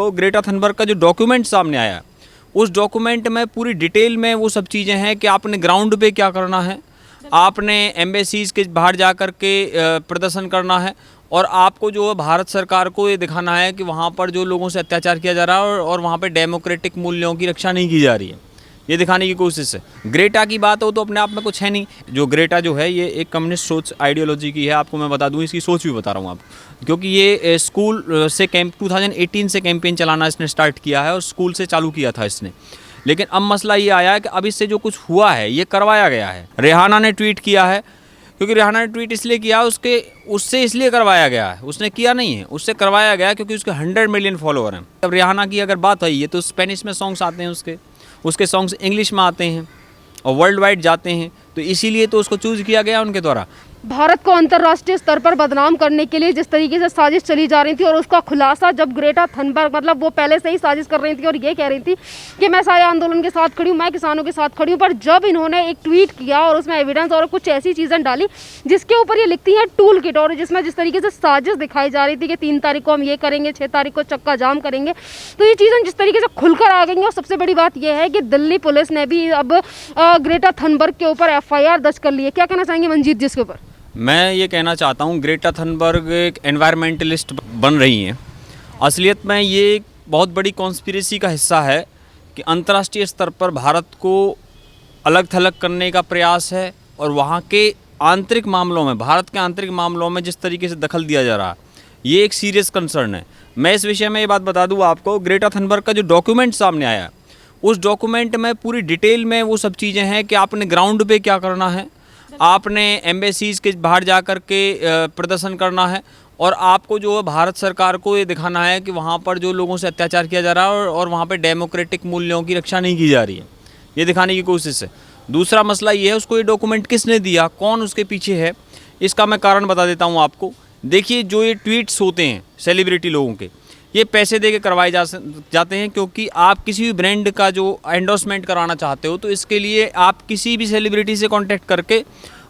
तो Greta Thunberg का जो डॉक्यूमेंट सामने आया, उस डॉक्यूमेंट में पूरी डिटेल में वो सब चीज़ें हैं कि आपने ग्राउंड पे क्या करना है, आपने एम्बेसीज़ के बाहर जा कर के प्रदर्शन करना है और आपको जो है भारत सरकार को ये दिखाना है कि वहाँ पर जो लोगों से अत्याचार किया जा रहा है और वहाँ पे डेमोक्रेटिक मूल्यों की रक्षा नहीं की जा रही है, ये दिखाने की कोशिश है। ग्रेटा की बात हो तो अपने आप में कुछ है नहीं। जो ग्रेटा जो है ये एक कम्युनिस्ट सोच आइडियोलॉजी की है, आपको मैं बता दूं, इसकी सोच भी बता रहा हूँ आपको, क्योंकि ये स्कूल से 2018 से कैंपेन चलाना इसने स्टार्ट किया है और स्कूल से चालू किया था इसने। लेकिन अब मसला ये आया है कि अब इससे जो कुछ हुआ है ये करवाया गया है। रेहाना ने ट्वीट किया है, क्योंकि रेहाना ने ट्वीट इसलिए किया, उससे इसलिए करवाया गया है, उसने किया नहीं है, उससे करवाया गया क्योंकि उसके 100 मिलियन फॉलोअर हैं। अब रेहाना की अगर बात है, ये तो स्पेनिश में सॉन्ग्स आते हैं, उसके सॉन्ग्स इंग्लिश में आते हैं और वर्ल्ड वाइड जाते हैं, तो इसीलिए तो उसको चूज़ किया गया उनके द्वारा। भारत को अंतर्राष्ट्रीय स्तर पर बदनाम करने के लिए जिस तरीके से साजिश चली जा रही थी और उसका खुलासा जब ग्रेटा थनबर्ग, मतलब वो पहले से ही साजिश कर रही थी और ये कह रही थी कि मैं साया आंदोलन के साथ खड़ी हूँ, मैं किसानों के साथ खड़ी हूँ, पर जब इन्होंने एक ट्वीट किया और उसमें एविडेंस और कुछ ऐसी चीज़ें डाली जिसके ऊपर ये लिखती हैं टूल किट, और जिसमें जिस तरीके से साजिश दिखाई जा रही थी कि 3 तारीख को हम ये करेंगे, 6 तारीख को चक्का जाम करेंगे, तो ये चीज़ें जिस तरीके से खुलकर आ गई हैं। और सबसे बड़ी बात यह है कि दिल्ली पुलिस ने भी अब ग्रेटा थनबर्ग के ऊपर FIR दर्ज कर ली है। क्या कहना चाहेंगे मंजीत जी इसके ऊपर? मैं ये कहना चाहता हूँ, ग्रेटा थनबर्ग एक एनवायरमेंटलिस्ट बन रही हैं। असलियत में ये एक बहुत बड़ी कॉन्स्पिरेसी का हिस्सा है कि अंतर्राष्ट्रीय स्तर पर भारत को अलग थलग करने का प्रयास है और वहाँ के आंतरिक मामलों में, भारत के आंतरिक मामलों में जिस तरीके से दखल दिया जा रहा है, ये एक सीरियस कंसर्न है। मैं इस विषय में ये बात बता दूँ आपको, ग्रेटा थनबर्ग का जो डॉक्यूमेंट सामने आया, उस डॉक्यूमेंट में पूरी डिटेल में वो सब चीज़ें हैं कि आपने ग्राउंड पे क्या करना है, आपने एम्बेसीज़ के बाहर जा कर के प्रदर्शन करना है और आपको जो है भारत सरकार को ये दिखाना है कि वहाँ पर जो लोगों से अत्याचार किया जा रहा है और वहाँ पे डेमोक्रेटिक मूल्यों की रक्षा नहीं की जा रही है, ये दिखाने की कोशिश है। दूसरा मसला ये है, उसको ये डॉक्यूमेंट किसने दिया, कौन उसके पीछे है, इसका मैं कारण बता देता हूँ आपको। देखिए, जो ये ट्वीट्स होते हैं सेलिब्रिटी लोगों के, ये पैसे दे के करवाए जाते हैं, क्योंकि आप किसी भी ब्रांड का जो एंडोर्समेंट कराना चाहते हो तो इसके लिए आप किसी भी सेलिब्रिटी से कांटेक्ट करके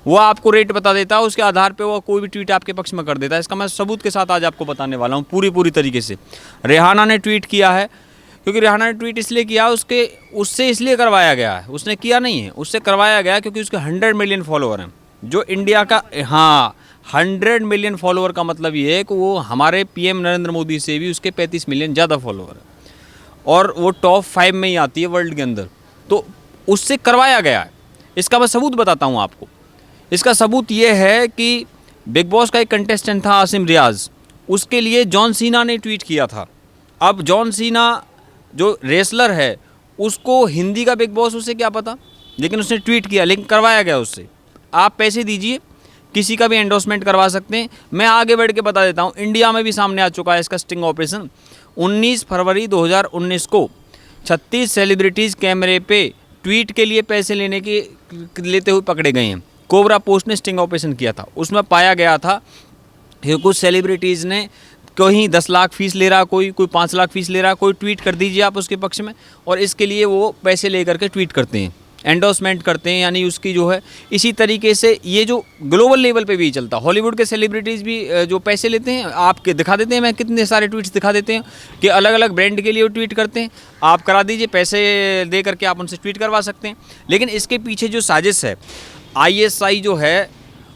वो आपको रेट बता देता है, उसके आधार पे वो कोई भी ट्वीट आपके पक्ष में कर देता है। इसका मैं सबूत के साथ आज आपको बताने वाला हूँ पूरी तरीके से। रेहाना ने ट्वीट किया है, क्योंकि रेहाना ने ट्वीट इसलिए किया, उससे इसलिए करवाया गया है, उसने किया नहीं है, उससे करवाया गया क्योंकि उसके 100 मिलियन फॉलोअर हैं। जो इंडिया का, हाँ, 100 मिलियन फॉलोअर का मतलब ये है कि वो हमारे PM नरेंद्र मोदी से भी उसके 35 मिलियन ज़्यादा फॉलोअर है और वो टॉप 5 में ही आती है वर्ल्ड के अंदर, तो उससे करवाया गया है। इसका मैं सबूत बताता हूँ आपको। इसका सबूत ये है कि बिग बॉस का एक कंटेस्टेंट था आसिम रियाज, उसके लिए जॉन सीना ने ट्वीट किया था। अब जॉन सीना जो रेसलर है, उसको हिंदी का बिग बॉस उसे क्या पता, लेकिन उसने ट्वीट किया, लेकिन करवाया गया उससे। आप पैसे दीजिए, किसी का भी एंडोर्समेंट करवा सकते हैं। मैं आगे बढ़ के बता देता हूँ, इंडिया में भी सामने आ चुका है इसका स्टिंग ऑपरेशन। 19 फरवरी 2019 को 36 सेलिब्रिटीज़ कैमरे पे ट्वीट के लिए पैसे लेते हुए पकड़े गए हैं। कोबरा पोस्ट ने स्टिंग ऑपरेशन किया था, उसमें पाया गया था कि कुछ सेलिब्रिटीज़ ने, कोई 10 लाख फीस ले रहा, कोई 5 लाख फीस ले रहा, कोई ट्वीट कर दीजिए आप उसके पक्ष में, और इसके लिए वो पैसे लेकर के ट्वीट करते हैं, एंडोर्समेंट करते हैं, यानी उसकी जो है। इसी तरीके से ये जो ग्लोबल लेवल पे भी चलता, हॉलीवुड के सेलिब्रिटीज़ भी जो पैसे लेते हैं, आपके दिखा देते हैं, मैं कितने सारे ट्वीट्स दिखा देते हैं कि अलग अलग ब्रांड के लिए वो ट्वीट करते हैं, आप करा दीजिए, पैसे दे करके आप उनसे ट्वीट करवा सकते हैं। लेकिन इसके पीछे जो साजिश है, ISI जो है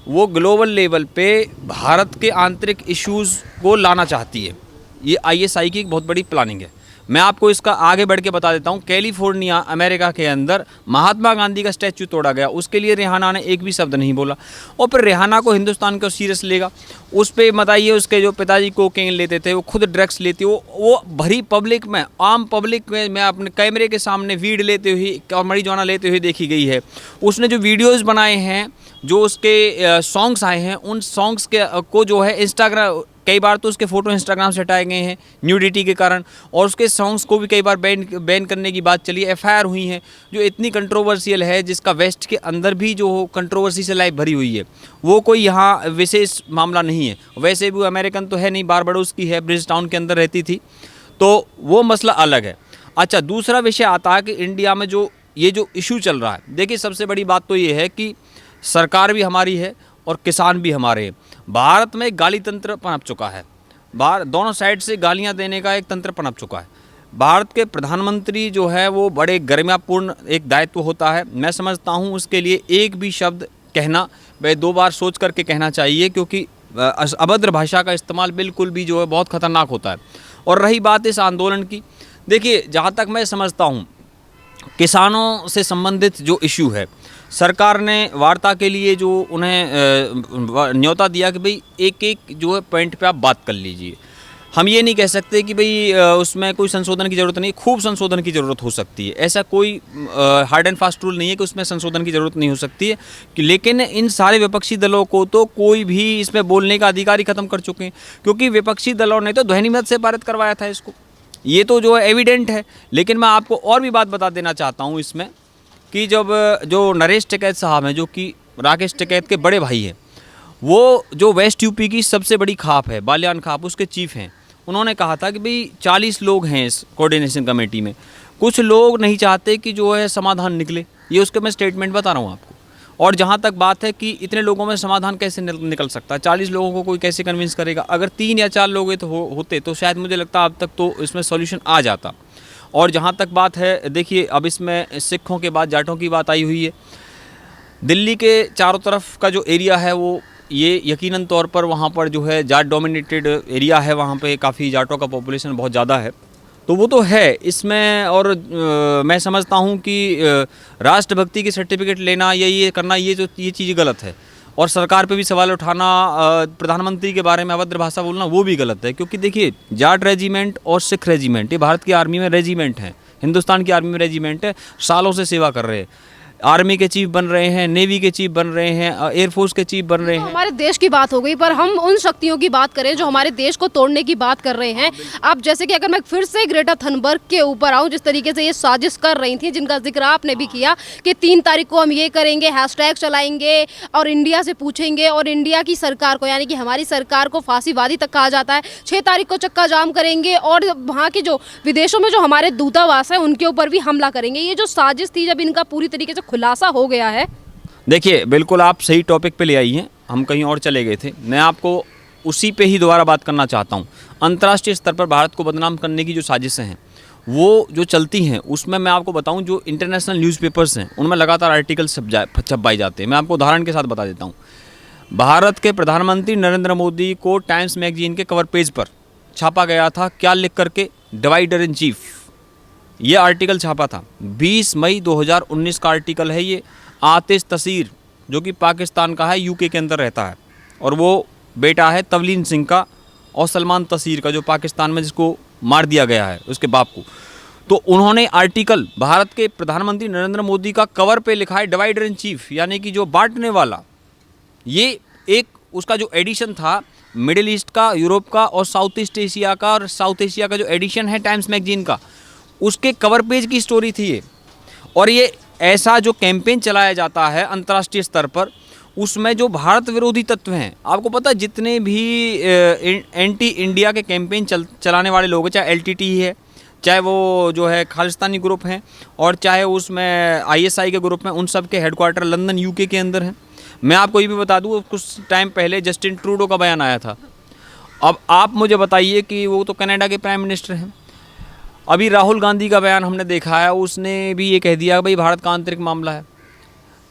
वो ग्लोबल लेवल पे भारत के आंतरिक इश्यूज़ को लाना चाहती है। ये ISI की एक बहुत बड़ी प्लानिंग है। मैं आपको इसका आगे बढ़ के बता देता हूँ। कैलिफोर्निया, अमेरिका के अंदर महात्मा गांधी का स्टैचू तोड़ा गया, उसके लिए रेहाना ने एक भी शब्द नहीं बोला, और फिर रेहाना को हिंदुस्तान को सीरियस लेगा। उस पर बताइए, उसके जो पिताजी कोकेन लेते थे, वो खुद ड्रग्स लेते, वो भरी पब्लिक में, आम पब्लिक में, मैं अपने कैमरे के सामने वीड लेते हुए और marijuana लेते हुए देखी गई है। उसने जो वीडियोज़ बनाए हैं, जो उसके सॉन्ग्स आए हैं, उन सॉन्ग्स के को जो है इंस्टाग्राम, कई बार तो उसके फ़ोटो इंस्टाग्राम से हटाए गए हैं न्यूडिटी के कारण, और उसके सॉन्ग्स को भी कई बार बैन करने की बात चली, FIR हुई है, जो इतनी कंट्रोवर्शियल है, जिसका वेस्ट के अंदर भी जो कंट्रोवर्सी से लाइफ भरी हुई है। वो कोई यहाँ विशेष मामला नहीं है, वैसे भी वो अमेरिकन तो है नहीं, बारबाडोस की है, ब्रिज टाउन के अंदर रहती थी, तो वो मसला अलग है। अच्छा, दूसरा विषय आता है कि इंडिया में जो ये जो इशू चल रहा है, देखिए सबसे बड़ी बात तो ये है कि सरकार भी हमारी है और किसान भी हमारे हैं। भारत में गाली तंत्र पनप चुका है, दोनों साइड से गालियां देने का एक तंत्र पनप चुका है। भारत के प्रधानमंत्री जो है वो बड़े गरिमापूर्ण एक दायित्व होता है। मैं समझता हूँ उसके लिए एक भी शब्द कहना वह 2 बार सोच करके कहना चाहिए, क्योंकि अभद्र भाषा का इस्तेमाल बिल्कुल भी जो है बहुत ख़तरनाक होता है। और रही बात इस आंदोलन की, देखिए जहाँ तक मैं समझता हूँ किसानों से संबंधित जो इशू है, सरकार ने वार्ता के लिए जो उन्हें न्योता दिया कि भाई एक एक जो है पॉइंट पे आप बात कर लीजिए। हम ये नहीं कह सकते कि भाई उसमें कोई संशोधन की ज़रूरत नहीं, खूब संशोधन की ज़रूरत हो सकती है। ऐसा कोई हार्ड एंड फास्ट रूल नहीं है कि उसमें संशोधन की ज़रूरत नहीं हो सकती है लेकिन इन सारे विपक्षी दलों को तो कोई भी इसमें बोलने का अधिकार ही खत्म कर चुके हैं, क्योंकि विपक्षी दलों ने तो ध्वनिमत से पारित करवाया था इसको, ये तो जो है एविडेंट है। लेकिन मैं आपको और भी बात बता देना चाहता हूँ इसमें कि जब जो नरेश टिकैत साहब हैं, जो कि राकेश टिकैत के बड़े भाई हैं, वो जो वेस्ट यूपी की सबसे बड़ी खाप है बालियान खाप, उसके चीफ हैं, उन्होंने कहा था कि भाई 40 लोग हैं इस कोऑर्डिनेशन कमेटी में, कुछ लोग नहीं चाहते कि जो है समाधान निकले। ये उसके मैं स्टेटमेंट बता रहा हूँ आपको। और जहाँ तक बात है कि इतने लोगों में समाधान कैसे निकल सकता है, 40 लोगों को कोई कैसे कन्विंस करेगा। अगर 3 या 4 लोग तो होते तो शायद मुझे लगता अब तक तो इसमें सॉल्यूशन आ जाता। और जहाँ तक बात है, देखिए अब इसमें सिखों के बाद जाटों की बात आई हुई है। दिल्ली के चारों तरफ का जो एरिया है वो ये यकीनन तौर पर वहाँ पर जो है जाट डोमिनेटेड एरिया है, वहाँ पे काफ़ी जाटों का पॉपुलेशन बहुत ज़्यादा है, तो वो तो है इसमें। और मैं समझता हूँ कि राष्ट्रभक्ति की सर्टिफिकेट लेना या ये करना, ये चीज़ गलत है। और सरकार पे भी सवाल उठाना, प्रधानमंत्री के बारे में अभद्र भाषा बोलना, वो भी गलत है। क्योंकि देखिए जाट रेजिमेंट और सिख रेजिमेंट ये भारत की आर्मी में रेजिमेंट हैं, हिंदुस्तान की आर्मी में रेजिमेंट है, सालों से सेवा कर रहे हैं, आर्मी के चीफ बन रहे हैं, नेवी के चीफ बन रहे हैं, एयरफोर्स के चीफ बन रहे हैं। हमारे देश की बात हो गई, पर हम उन शक्तियों की बात करें जो हमारे देश को तोड़ने की बात कर रहे हैं। अब जैसे कि अगर मैं फिर से ग्रेटा थनबर्ग के ऊपर आऊं, जिस तरीके से ये साजिश कर रही थी, जिनका जिक्र आपने भी किया कि 3 तारीख को हम ये करेंगे, हैशटैग चलाएंगे और इंडिया से पूछेंगे, और इंडिया की सरकार को यानी कि हमारी सरकार को फांसीवादी तक कहा जाता है। 6 तारीख को चक्का जाम करेंगे और वहाँ के जो विदेशों में जो हमारे दूतावास है उनके ऊपर भी हमला करेंगे। ये जो साजिश थी, जब इनका पूरी तरीके से खुलासा हो गया है। देखिए बिल्कुल आप सही टॉपिक पे ले आई हैं, हम कहीं और चले गए थे। मैं आपको उसी पे ही दोबारा बात करना चाहता हूँ। अंतर्राष्ट्रीय स्तर पर भारत को बदनाम करने की जो साजिशें हैं वो जो चलती हैं, उसमें मैं आपको बताऊं जो इंटरनेशनल न्यूज़पेपर्स हैं उनमें लगातार आर्टिकल छपवाए जाते हैं। मैं आपको उदाहरण के साथ बता देता हूँ। भारत के प्रधानमंत्री नरेंद्र मोदी को टाइम्स मैगजीन के कवर पेज पर छापा गया था, क्या लिख करके, डिवाइडर इन चीफ। ये आर्टिकल छापा था 20 मई 2019 का आर्टिकल है ये। आतिश तसीर जो कि पाकिस्तान का है, यूके के अंदर रहता है, और वो बेटा है तवलीन सिंह का और सलमान तसीर का, जो पाकिस्तान में जिसको मार दिया गया है उसके बाप को। तो उन्होंने आर्टिकल भारत के प्रधानमंत्री नरेंद्र मोदी का कवर पे लिखा है डिवाइडर इन चीफ, यानी कि जो बांटने वाला। ये एक उसका जो एडिशन था मिडिल ईस्ट का, यूरोप का और साउथ ईस्ट एशिया का, और साउथ एशिया का जो एडिशन है टाइम्स मैगजीन का, उसके कवर पेज की स्टोरी थी ये। और ये ऐसा जो कैंपेन चलाया जाता है अंतर्राष्ट्रीय स्तर पर, उसमें जो भारत विरोधी तत्व हैं, आपको पता है जितने भी एंटी इंडिया के कैंपेन चलाने वाले लोग हैं, चाहे LTT है, चाहे वो जो है खालिस्तानी ग्रुप हैं, और चाहे उसमें ISI के ग्रुप में, उन सब के हेडक्वार्टर लंदन UK के अंदर हैं। मैं आपको ये भी बता दूँ, कुछ टाइम पहले जस्टिन ट्रूडो का बयान आया था। अब आप मुझे बताइए कि वो तो कनाडा के प्राइम मिनिस्टर हैं। अभी राहुल गांधी का बयान हमने देखा है, उसने भी ये कह दिया भाई भारत का आंतरिक मामला है।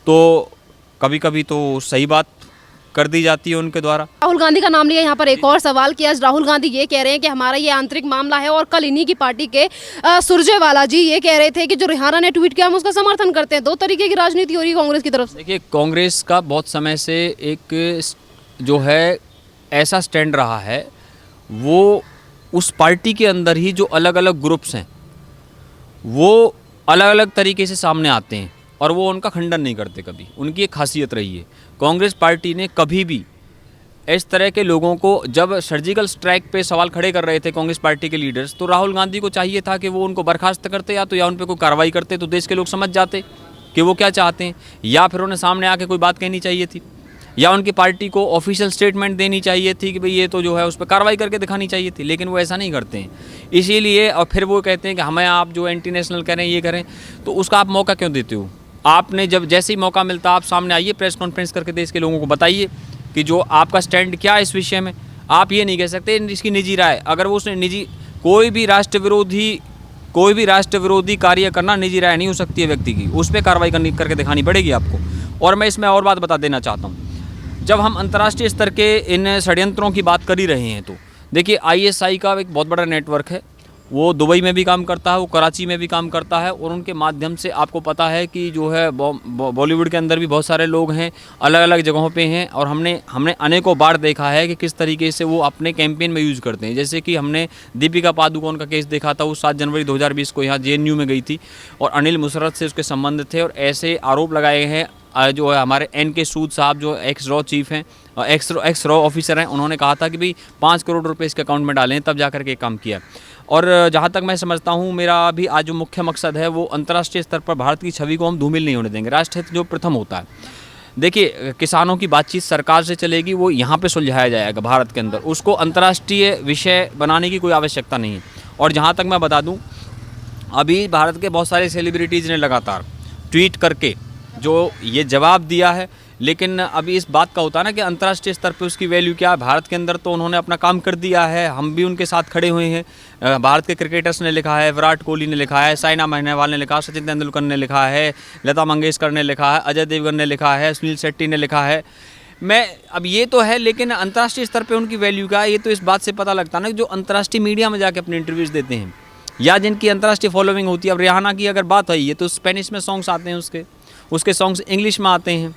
तो कभी कभी तो सही बात कर दी जाती है उनके द्वारा। राहुल गांधी का नाम लिया, यहाँ पर एक और सवाल किया। राहुल गांधी ये कह रहे हैं कि हमारा ये आंतरिक मामला है, और कल इन्हीं की पार्टी के सुरजेवाला जी ये कह रहे थे कि जो रिहाना ने ट्वीट किया हम उसका समर्थन करते हैं। 2 तरीके की राजनीति हो रही है कांग्रेस की तरफ से। देखिए कांग्रेस का बहुत समय से एक जो है ऐसा स्टैंड रहा है, वो उस पार्टी के अंदर ही जो अलग अलग ग्रुप्स हैं वो अलग अलग तरीके से सामने आते हैं और वो उनका खंडन नहीं करते कभी। उनकी एक खासियत रही है। कांग्रेस पार्टी ने कभी भी इस तरह के लोगों को, जब सर्जिकल स्ट्राइक पे सवाल खड़े कर रहे थे कांग्रेस पार्टी के लीडर्स, तो राहुल गांधी को चाहिए था कि वो उनको बर्खास्त करते या उन पर कोई कार्रवाई करते, तो देश के लोग समझ जाते कि वो क्या चाहते हैं, या फिर उन्हें सामने आके कोई बात कहनी चाहिए थी, या उनकी पार्टी को ऑफिशियल स्टेटमेंट देनी चाहिए थी कि भाई ये तो जो है उस पर कार्रवाई करके दिखानी चाहिए थी। लेकिन वो ऐसा नहीं करते हैं। इसीलिए और फिर वो कहते हैं कि हमें आप जो एंटी नेशनल करें, ये करें, तो उसका आप मौका क्यों देते हो? आपने जब जैसे ही मौका मिलता आप सामने आइए, प्रेस कॉन्फ्रेंस करके देश के लोगों को बताइए कि जो आपका स्टैंड क्या है इस विषय में। आप ये नहीं कह सकते इसकी निजी राय। अगर वो उसने निजी कोई भी राष्ट्र विरोधी कार्य करना निजी राय नहीं हो सकती है व्यक्ति की, उस पर कार्रवाई करके दिखानी पड़ेगी आपको। और मैं इसमें और बात बता देना चाहता हूँ, जब हम अंतर्राष्ट्रीय स्तर के इन षड्यंत्रों की बात कर ही रहे हैं तो देखिए ISI का एक बहुत बड़ा नेटवर्क है, वो दुबई में भी काम करता है, वो कराची में भी काम करता है, और उनके माध्यम से आपको पता है कि जो है बॉलीवुड के अंदर भी बहुत सारे लोग हैं, अलग अलग जगहों पे हैं, और हमने अनेकों बार देखा है कि किस तरीके से वो अपने कैंपेन में यूज़ करते हैं। जैसे कि हमने दीपिका पादुकोण का केस देखा था, वो 7 जनवरी 2020 को यहाँ JNU में गई थी और अनिल मुशर्रफ से उसके संबंध थे, और ऐसे आरोप लगाए हैं। जो है हमारे NK सूद साहब जो एक्स रॉ चीफ हैं, एक्स रॉ ऑफिसर हैं, उन्होंने कहा था कि भाई 5 करोड़ रुपए इसके अकाउंट में डालें, तब जाकर के काम किया। और जहाँ तक मैं समझता हूँ, मेरा भी आज जो मुख्य मकसद है वो अंतर्राष्ट्रीय स्तर पर भारत की छवि को हम धूमिल नहीं होने देंगे। राष्ट्रहित जो प्रथम होता है, देखिए किसानों की बातचीत सरकार से चलेगी, वो यहाँ पे सुलझाया जाएगा भारत के अंदर, उसको अंतर्राष्ट्रीय विषय बनाने की कोई आवश्यकता नहीं है। और जहाँ तक मैं बता दूँ, अभी भारत के बहुत सारे सेलिब्रिटीज़ ने लगातार ट्वीट करके जो ये जवाब दिया है, लेकिन अभी इस बात का होता है ना कि अंतर्राष्ट्रीय स्तर पे उसकी वैल्यू क्या है। भारत के अंदर तो उन्होंने अपना काम कर दिया है, हम भी उनके साथ खड़े हुए हैं। भारत के क्रिकेटर्स ने लिखा है, विराट कोहली ने लिखा है, साइना नेहवाल ने लिखा, सचिन तेंदुलकर ने लिखा है, लता मंगेशकर ने लिखा है, अजय देवगन ने लिखा है, सुनील शेट्टी ने लिखा है। मैं अब ये तो है, लेकिन अंतर्राष्ट्रीय स्तर पर उनकी वैल्यू क्या है, ये तो इस बात से पता लगता है ना, जो अंतर्राष्ट्रीय मीडिया में जाके अपने इंटरव्यूज़ देते हैं या जिनकी अंतर्राष्ट्रीय फॉलोइंग होती है। अब रिहाना की अगर बात है, ये तो स्पेनिश में सॉन्ग्स आते हैं, उसके सॉन्ग्स इंग्लिश में आते हैं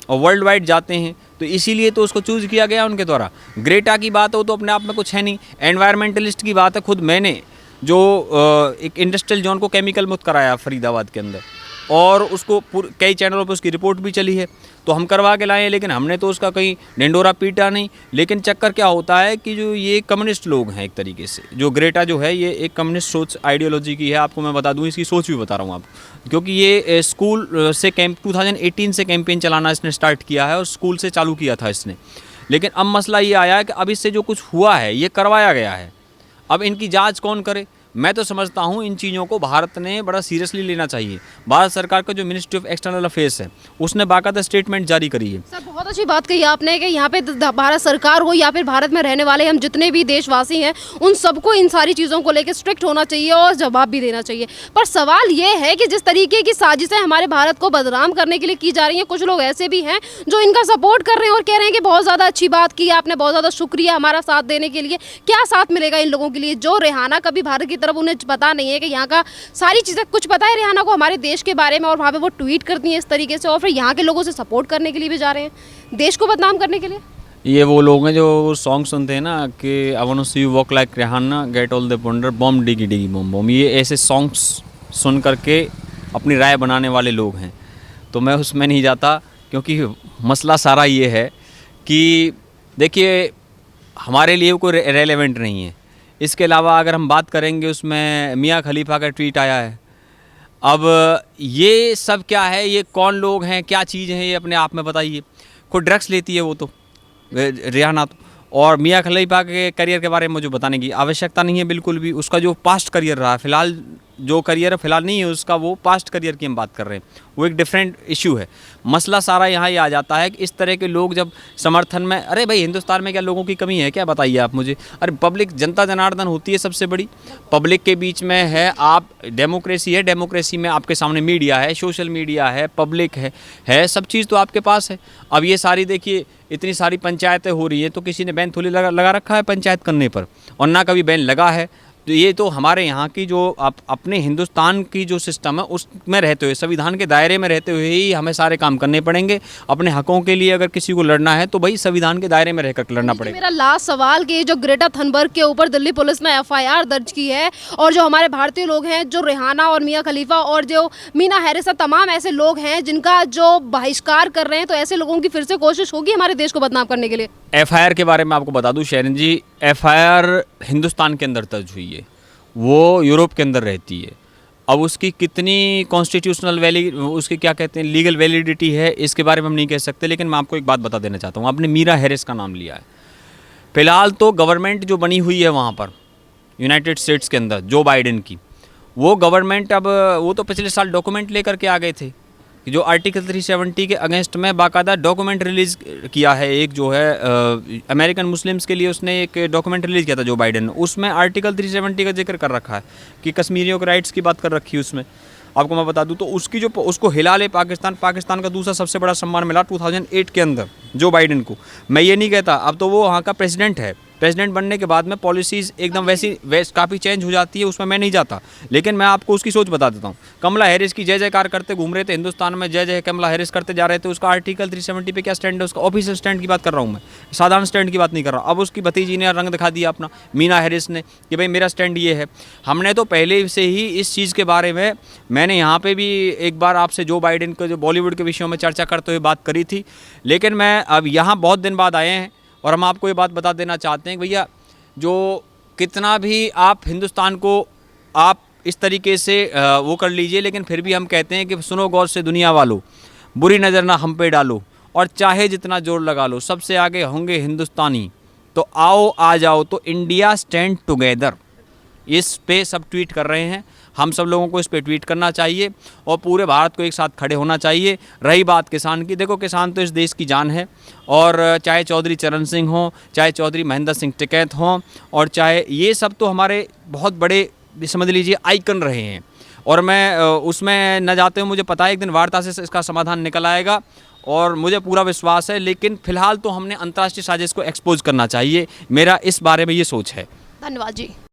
और वर्ल्ड वाइड जाते हैं, तो इसीलिए तो उसको चूज़ किया गया उनके द्वारा। ग्रेटा की बात हो तो अपने आप में कुछ है नहीं, एनवायरमेंटलिस्ट की बात है, खुद मैंने जो एक इंडस्ट्रियल जोन को केमिकल मुक्त कराया फरीदाबाद के अंदर, और उसको कई चैनलों पर उसकी रिपोर्ट भी चली है, तो हम करवा के लाए हैं, लेकिन हमने तो उसका कहीं ढिंडोरा पीटा नहीं। लेकिन चक्कर क्या होता है कि जो ये कम्युनिस्ट लोग हैं, एक तरीके से जो ग्रेटा जो है ये एक कम्युनिस्ट सोच आइडियोलॉजी की है। आपको मैं बता दूं, इसकी सोच भी बता रहा हूँ आपको, क्योंकि ये स्कूल से 2018 से कैंपेन चलाना इसने स्टार्ट किया है और स्कूल से चालू किया था इसने। लेकिन अब मसला ये आया है कि अब इससे जो कुछ हुआ है ये करवाया गया है, अब इनकी जाँच कौन करे। मैं तो समझता हूँ इन चीज़ों को भारत ने बड़ा सीरियसली लेना चाहिए। भारत सरकार का जो मिनिस्ट्री ऑफ एक्सटर्नल अफेयर्स है उसने बाकायदा स्टेटमेंट जारी करी है। सर बहुत अच्छी बात कही आपने कि यहाँ पे भारत सरकार हो या फिर भारत में रहने वाले हम जितने भी देशवासी हैं, उन सबको इन सारी चीज़ों को लेकर स्ट्रिक्ट होना चाहिए और जवाब भी देना चाहिए। पर सवाल ये है कि जिस तरीके की साजिशें हमारे भारत को बदनाम करने के लिए की जा रही हैं, कुछ लोग ऐसे भी हैं जो इनका सपोर्ट कर रहे हैं और कह रहे हैं कि बहुत ज़्यादा अच्छी बात की आपने, बहुत ज़्यादा शुक्रिया हमारा साथ देने के लिए। क्या साथ मिलेगा इन लोगों के लिए जो रिहाना कभी भारत की तरफ उन्हें पता नहीं है कि यहाँ का सारी चीज़ें कुछ पता है रिहाना को हमारे देश के बारे में, और वहाँ पे वो ट्वीट करती हैं इस तरीके से और फिर यहाँ के लोगों से सपोर्ट करने के लिए भी जा रहे हैं, देश को बदनाम करने के लिए। ये वो लोग हैं जो सॉन्ग सुनते हैं ना कि I want to see you walk like Rihanna, get all the wonder, bom diggy diggy bom bom, ये ऐसे सॉन्ग्स सुन करके अपनी राय बनाने वाले लोग हैं। तो मैं उसमें नहीं जाता, क्योंकि मसला सारा ये है कि देखिए हमारे लिए कोई रेलेवेंट नहीं है। इसके अलावा अगर हम बात करेंगे, उसमें मियाँ खलीफा का ट्वीट आया है। अब ये सब क्या है, ये कौन लोग हैं, क्या चीज़ है, ये अपने आप में बताइए। कोई ड्रग्स लेती है वो तो रिहाना तो, और मियाँ खलीफा के करियर के बारे में मुझे बताने की आवश्यकता नहीं है बिल्कुल भी। उसका जो पास्ट करियर रहा है, फ़िलहाल जो करियर फ़िलहाल नहीं है उसका, वो पास्ट करियर की हम बात कर रहे हैं, वो एक डिफरेंट इशू है। मसला सारा यहाँ ये आ जाता है कि इस तरह के लोग जब समर्थन में, अरे भाई हिंदुस्तान में क्या लोगों की कमी है क्या, बताइए आप मुझे। अरे पब्लिक जनता जनार्दन होती है सबसे बड़ी, पब्लिक के बीच में है आप, डेमोक्रेसी है, डेमोक्रेसी में आपके सामने मीडिया है, सोशल मीडिया है, पब्लिक है सब चीज़ तो आपके पास है। अब ये सारी देखिए इतनी सारी पंचायतें हो रही है, तो किसी ने बैन थोड़ी लगा रखा है पंचायत करने पर, और ना कभी बैन लगा है। तो ये तो हमारे यहाँ की जो अपने हिंदुस्तान की जो सिस्टम है उसमें रहते हुए, संविधान के दायरे में रहते हुए ही हमें सारे काम करने पड़ेंगे। अपने हकों के लिए अगर किसी को लड़ना है तो भाई संविधान के दायरे में रहकर लड़ना पड़ेगा। मेरा लास्ट सवाल कि जो ग्रेटा थनबर्ग के ऊपर दिल्ली पुलिस ने FIR दर्ज की है, और जो हमारे भारतीय लोग हैं, जो रिहाना और मियाँ खलीफा और जो मीना हैरिस, तमाम ऐसे लोग हैं जिनका जो बहिष्कार कर रहे हैं, तो ऐसे लोगों की फिर से कोशिश होगी हमारे देश को बदनाम करने के लिए। FIR के बारे में आपको बता दूं शैरन जी, FIR हिंदुस्तान के अंदर दर्ज हुई है, वो यूरोप के अंदर रहती है। अब उसकी कितनी कॉन्स्टिट्यूशनल उसकी क्या कहते हैं लीगल वैलिडिटी है, इसके बारे में हम नहीं कह सकते। लेकिन मैं आपको एक बात बता देना चाहता हूँ, आपने मीरा हैरिस का नाम लिया है। फ़िलहाल तो गवर्नमेंट जो बनी हुई है वहाँ पर यूनाइटेड स्टेट्स के अंदर, जो बाइडेन की, वो गवर्नमेंट अब वो तो पिछले साल डॉक्यूमेंट लेकर के आ गए थे कि जो आर्टिकल 370 के अगेंस्ट में बाकायदा डॉक्यूमेंट रिलीज़ किया है, एक जो है अमेरिकन मुस्लिम्स के लिए उसने एक डॉक्यूमेंट रिलीज़ किया था जो बाइडेन ने, उसमें आर्टिकल 370 का जिक्र कर रखा है कि कश्मीरियों के राइट्स की बात कर रखी है उसमें। आपको मैं बता दूं तो उसकी जो उसको हिला ले पाकिस्तान का दूसरा सबसे बड़ा सम्मान मिला 2008 के अंदर जो बाइडेन को। मैं ये नहीं कहता, अब तो वो वहाँ का प्रेसिडेंट है, प्रेसिडेंट बनने के बाद में पॉलिसीज़ एकदम वैसी काफ़ी चेंज हो जाती है, उसमें मैं नहीं जाता, लेकिन मैं आपको उसकी सोच बता देता हूँ। कमला हैरिस की जय जयकार करते घूम रहे थे हिंदुस्तान में, जय जय कमला हैरिस करते जा रहे थे, उसका आर्टिकल 370 पे क्या स्टैंड है, उसका ऑफिशियल स्टैंड की बात कर रहा हूँ मैं, साधारण स्टैंड की बात नहीं कर रहा हूँ। अब उसकी भतीजी ने रंग दिखा दिया अपना, मीना हैरिस ने, कि भाई मेरा स्टैंड ये है। हमने तो पहले से ही इस चीज़ के बारे में, मैंने यहाँ पे भी एक बार आपसे जो बाइडेन को जो बॉलीवुड के विषयों में चर्चा करते हुए बात करी थी, लेकिन मैं अब यहाँ बहुत दिन बाद आए हैं और हम आपको ये बात बता देना चाहते हैं कि भैया जो कितना भी आप हिंदुस्तान को आप इस तरीके से वो कर लीजिए, लेकिन फिर भी हम कहते हैं कि सुनो गौर से दुनिया वालों, बुरी नज़र ना हम पे डालो, और चाहे जितना जोर लगा लो, सबसे आगे होंगे हिंदुस्तानी, तो आओ आ जाओ, तो इंडिया स्टैंड टुगेदर, इस पे सब ट्वीट कर रहे हैं। हम सब लोगों को इस पे ट्वीट करना चाहिए और पूरे भारत को एक साथ खड़े होना चाहिए। रही बात किसान की, देखो किसान तो इस देश की जान है, और चाहे चौधरी चरण सिंह हों, चाहे चौधरी महेंद्र सिंह टिकैत हों, और चाहे ये सब तो हमारे बहुत बड़े समझ लीजिए आइकन रहे हैं, और मैं उसमें न जाते हुए मुझे पता है एक दिन वार्ता से इसका समाधान निकल आएगा और मुझे पूरा विश्वास है। लेकिन फ़िलहाल तो हमने अंतर्राष्ट्रीय साजिश को एक्सपोज करना चाहिए, मेरा इस बारे में ये सोच है। धन्यवाद जी।